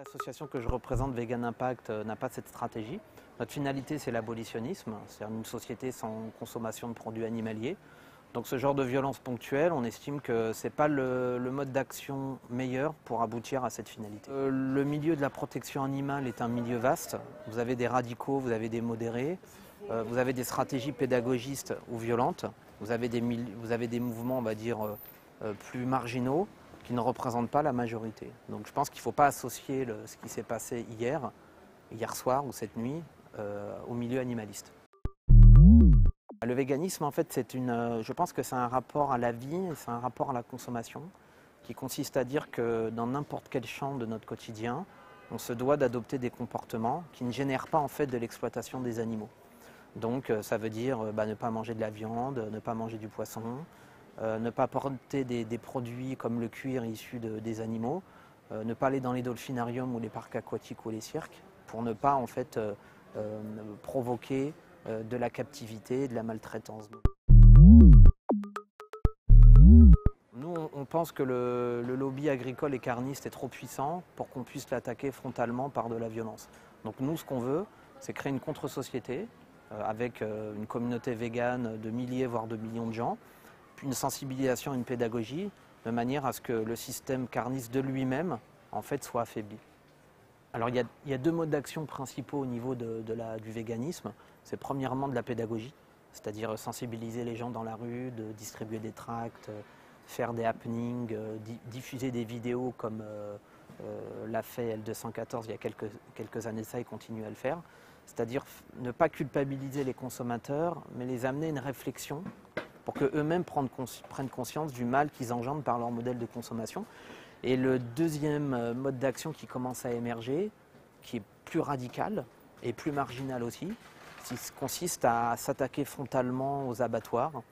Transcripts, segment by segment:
L'association que je représente, Vegan Impact, n'a pas cette stratégie. Notre finalité, c'est l'abolitionnisme, c'est-à-dire une société sans consommation de produits animaliers. Donc ce genre de violence ponctuelle, on estime que ce n'est pas le mode d'action meilleur pour aboutir à cette finalité. Le milieu de la protection animale est un milieu vaste. Vous avez des radicaux, vous avez des modérés, vous avez des stratégies pédagogistes ou violentes, vous avez des mouvements, on va dire, plus marginaux, qui ne représentent pas la majorité. Donc je pense qu'il ne faut pas associer ce qui s'est passé hier soir ou cette nuit, au milieu animaliste. Le véganisme, en fait, je pense que c'est un rapport à la vie, c'est un rapport à la consommation, qui consiste à dire que dans n'importe quel champ de notre quotidien, on se doit d'adopter des comportements qui ne génèrent pas en fait de l'exploitation des animaux. Donc ça veut dire ne pas manger de la viande, ne pas manger du poisson, ne pas porter des produits comme le cuir issu des animaux, ne pas aller dans les dolphinariums ou les parcs aquatiques ou les cirques, pour ne pas en fait provoquer de la captivité et de la maltraitance. Nous, on pense que le lobby agricole et carniste est trop puissant pour qu'on puisse l'attaquer frontalement par de la violence. Donc nous, ce qu'on veut, c'est créer une contre-société avec une communauté végane de milliers, voire de millions de gens, puis une sensibilisation, une pédagogie, de manière à ce que le système carniste de lui-même, en fait, soit affaibli. Alors il y a deux modes d'action principaux au niveau du véganisme. C'est premièrement de la pédagogie, c'est-à-dire sensibiliser les gens dans la rue, de distribuer des tracts, faire des happenings, diffuser des vidéos comme l'a fait L214 il y a quelques années ça et continue à le faire. C'est-à-dire ne pas culpabiliser les consommateurs, mais les amener à une réflexion pour qu'eux-mêmes prennent conscience du mal qu'ils engendrent par leur modèle de consommation. Et le deuxième mode d'action qui commence à émerger, qui est plus radical et plus marginal aussi, consiste à s'attaquer frontalement aux abattoirs,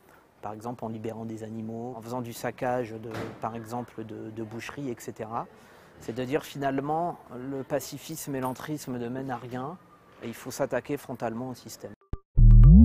par exemple en libérant des animaux, en faisant du saccage par exemple de boucheries, etc. C'est de dire finalement le pacifisme et l'entrisme ne mènent à rien et il faut s'attaquer frontalement au système.